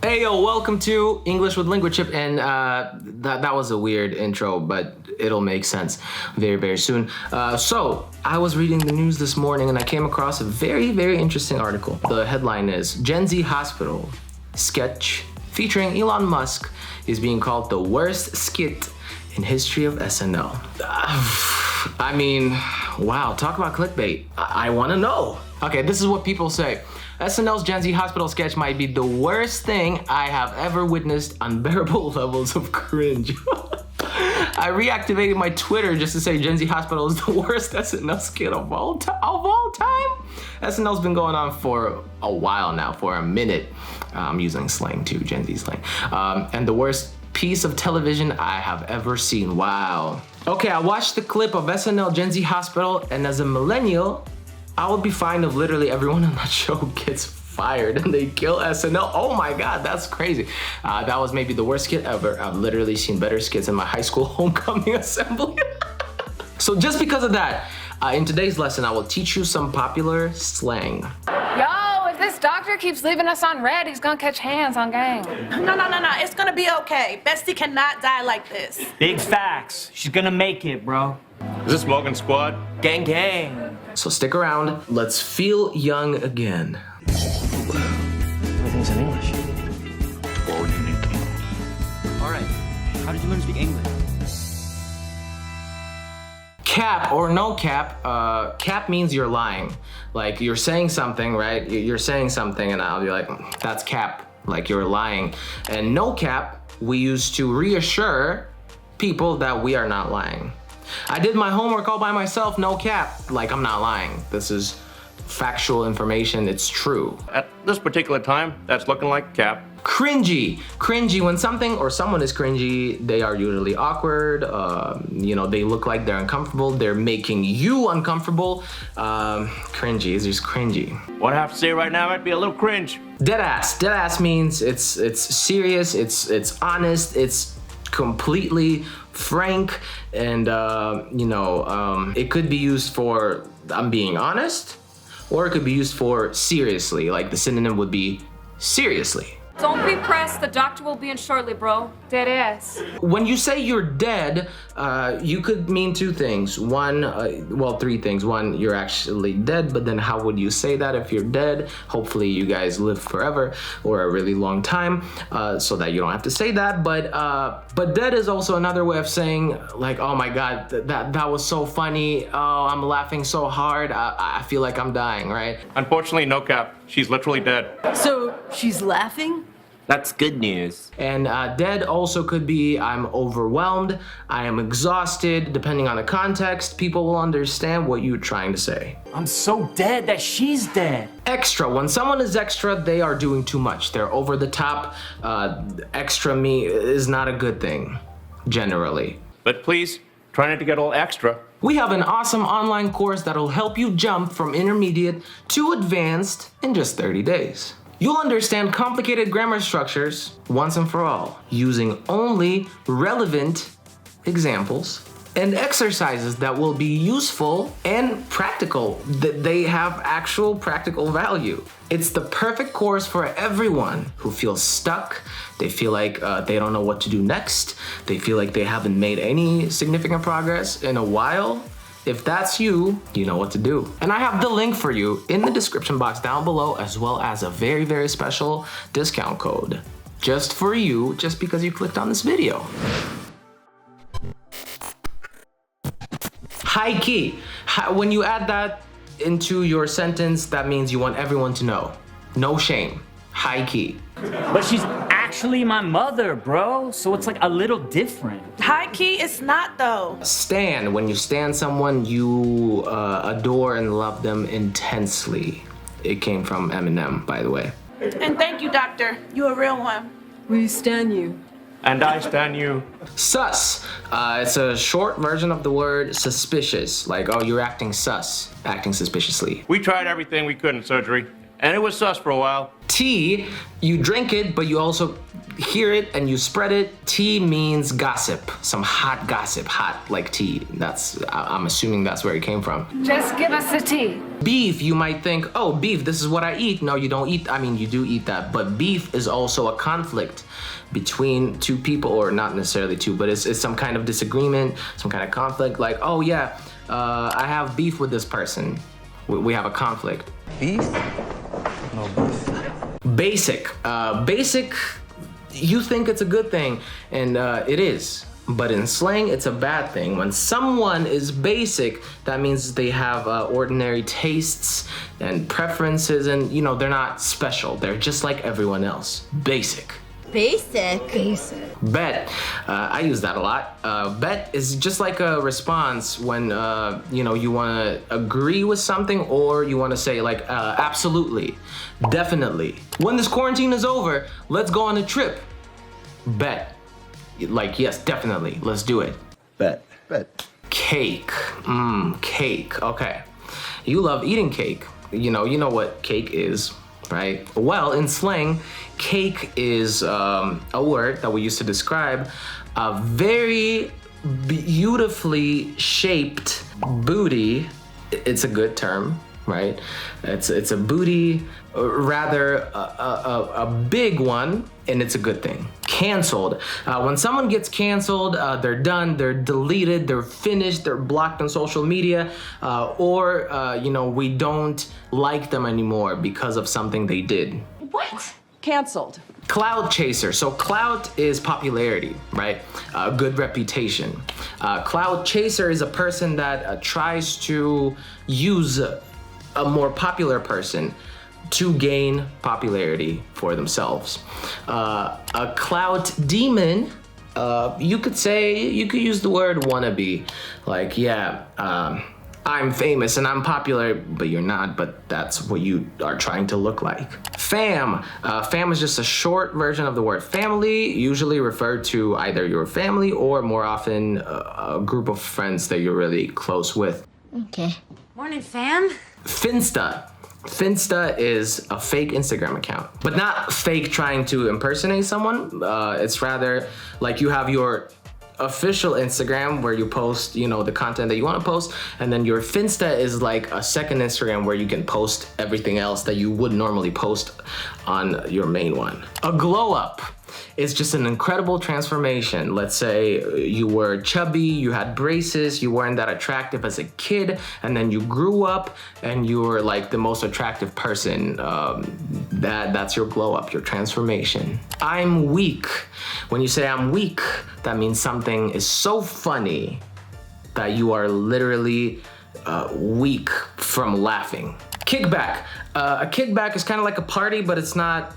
Hey yo, welcome to English with LinguaTrip, and that was a weird intro, but it'll make sense very, very soon. So, I was reading the news this morning and I came across a very, very interesting article. The headline is, Gen Z Hospital sketch featuring Elon Musk is being called the worst skit in history of SNL. I mean, wow, talk about clickbait. I wanna know. Okay, this is what people say. SNL's Gen Z Hospital sketch might be the worst thing I have ever witnessed. Unbearable levels of cringe. I reactivated my Twitter just to say Gen Z Hospital is the worst SNL skit of all time. SNL's been going on for a while now, for a minute. I'm using slang too, Gen Z slang. And the worst piece of television I have ever seen. Wow. Okay, I watched the clip of SNL Gen Z Hospital, and as a millennial, I would be fine if literally everyone on that show gets fired and they kill SNL. Oh my God, that's crazy. That was maybe the worst skit ever. I've literally seen better skits in my high school homecoming assembly. So just because of that, in today's lesson, I will teach you some popular slang. Yo, if this doctor keeps leaving us on red, he's gonna catch hands on gang. No, it's gonna be okay. Bestie cannot die like this. Big facts. She's gonna make it, bro. Is this Smoking Squad? Gang, gang. So stick around. Let's feel young again. Everything's in English. All you need to know. All right. How did you learn to speak English? Cap or no cap, cap means you're lying. Like you're saying something, right? You're saying something and I'll be like, that's cap, like you're lying. And no cap, we use to reassure people that we are not lying. I did my homework all by myself, no cap, like I'm not lying. This is factual information, it's true. At this particular time, that's looking like cap. Cringey. Cringey, when something or someone is cringy, they are usually awkward, they look like they're uncomfortable, they're making you uncomfortable. Cringey is just cringy. What I have to say right now might be a little cringe. Deadass. Deadass means it's serious, it's honest, it's completely frank, and it could be used for I'm being honest, or it could be used for seriously, like the synonym would be seriously. Don't be pressed, the doctor will be in shortly, bro. Deadass. When you say you're dead, you could mean two things. Three things. One, you're actually dead, but then how would you say that if you're dead? Hopefully you guys live forever or a really long time, so that you don't have to say that. But dead is also another way of saying like, oh my God, that was so funny. Oh, I'm laughing so hard. I feel like I'm dying, right? Unfortunately, no cap. She's literally dead. So she's laughing? That's good news. And dead also could be I'm overwhelmed, I am exhausted. Depending on the context, people will understand what you're trying to say. I'm so dead that she's dead. Extra. When someone is extra, they are doing too much. They're over the top. Extra me is not a good thing, generally. But please, try not to get all extra. We have an awesome online course that'll help you jump from intermediate to advanced in just 30 days. You'll understand complicated grammar structures once and for all, using only relevant examples and exercises that will be useful and practical, that they have actual practical value. It's the perfect course for everyone who feels stuck. They feel like they don't know what to do next. They feel like they haven't made any significant progress in a while. If that's you, you know what to do. And I have the link for you in the description box down below, as well as a very, very special discount code just for you, just because you clicked on this video. High key. When you add that into your sentence, that means you want everyone to know. No shame. High key. But she's actually my mother, bro. So it's like a little different. High key, it's not though. Stan. When you stan someone, you adore and love them intensely. It came from Eminem, by the way. And thank you, doctor. You a real one. We stand you. And I stand you. Sus. It's a short version of the word suspicious. Like, oh, you're acting sus, acting suspiciously. We tried everything we could in surgery, and it was sus for a while. Tea, you drink it, but you also hear it and you spread it. Tea means gossip, some hot gossip, hot like tea. I'm assuming that's where it came from. Just give us the tea. Beef, you might think, oh, beef, this is what I eat. No, you don't eat, I mean, you do eat that, but beef is also a conflict between two people, or not necessarily two, but it's some kind of disagreement, some kind of conflict, like, oh yeah, I have beef with this person. We have a conflict. Beef? No beef. Basic. Basic, you think it's a good thing, and it is. But in slang, it's a bad thing. When someone is basic, that means they have ordinary tastes and preferences, and you know, they're not special. They're just like everyone else. Basic. Basic. Bet. I use that a lot. Bet is just like a response when you know, you want to agree with something, or you want to say like absolutely, definitely. When this quarantine is over, let's go on a trip. Bet. Like, yes, definitely. Let's do it. Bet. Cake. Cake. Okay. You love eating cake. You know what cake is, right? Well, in slang, cake is a word that we use to describe a very beautifully shaped booty. It's a good term, right? It's a booty, rather a big one, and it's a good thing. Canceled. When someone gets canceled, they're done, they're deleted, they're finished, they're blocked on social media, or you know, we don't like them anymore because of something they did. What? Canceled. Clout Chaser. So clout is popularity, right? Good reputation. Clout Chaser is a person that tries to use a more popular person to gain popularity for themselves. A Clout Demon, you could use the word wannabe. Like, yeah, I'm famous and I'm popular, but you're not, but that's what you are trying to look like. Fam. Fam is just a short version of the word family, usually referred to either your family or more often a group of friends that you're really close with. Okay. Morning, fam. Finsta. Finsta is a fake Instagram account, but not fake trying to impersonate someone. It's rather like you have your official Instagram where you post, you know, the content that you want to post, and then your Finsta is like a second Instagram where you can post everything else that you would normally post on your main one. A glow up. It's just an incredible transformation. Let's say you were chubby, you had braces, you weren't that attractive as a kid, and then you grew up and you were like the most attractive person. That's your glow up, your transformation. I'm weak. When you say I'm weak, that means something is so funny that you are literally weak from laughing. Kickback. A kickback is kind of like a party, but it's not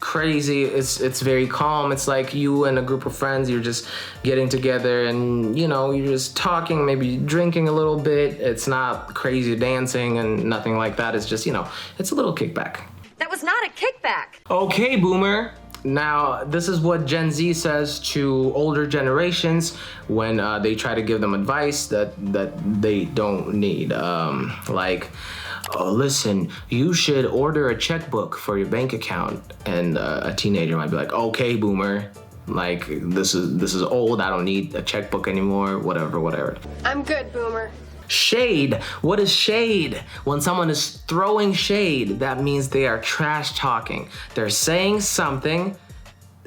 crazy. It's very calm. It's like you and a group of friends, you're just getting together and, you know, you're just talking, maybe drinking a little bit. It's not crazy dancing and nothing like that. It's just, you know, it's a little kickback. That was not a kickback. Okay, boomer. Now, this is what Gen Z says to older generations when they try to give them advice that they don't need. Like, oh, listen, you should order a checkbook for your bank account. And a teenager might be like, okay, boomer, like this is old. I don't need a checkbook anymore, whatever. I'm good, boomer. Shade. What is shade? When someone is throwing shade, that means they are trash talking. They're saying something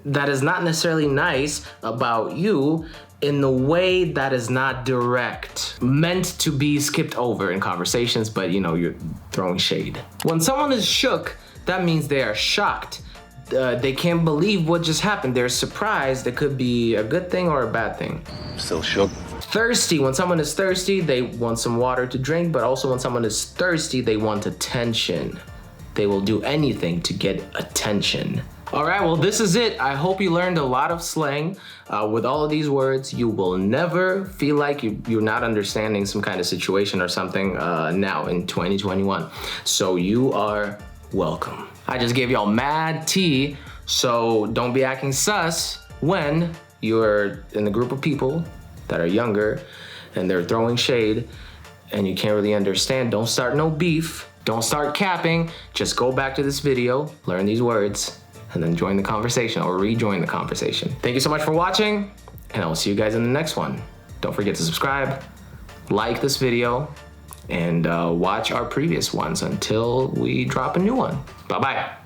that is not necessarily nice about you in the way that is not direct, meant to be skipped over in conversations, but you know, you're throwing shade. When someone is shook, that means they are shocked. They can't believe what just happened. They're surprised. It could be a good thing or a bad thing. Still shook. Thirsty. When someone is thirsty, they want some water to drink, but also when someone is thirsty, they want attention. They will do anything to get attention. All right, well, this is it. I hope you learned a lot of slang. With all of these words, you will never feel like you're not understanding some kind of situation or something now in 2021. So you are welcome. I just gave y'all mad tea, so don't be acting sus when you're in a group of people that are younger and they're throwing shade and you can't really understand. Don't start no beef. Don't start capping. Just go back to this video, learn these words, and then join the conversation or rejoin the conversation. Thank you so much for watching, and I will see you guys in the next one. Don't forget to subscribe, like this video, and watch our previous ones until we drop a new one. Bye-bye.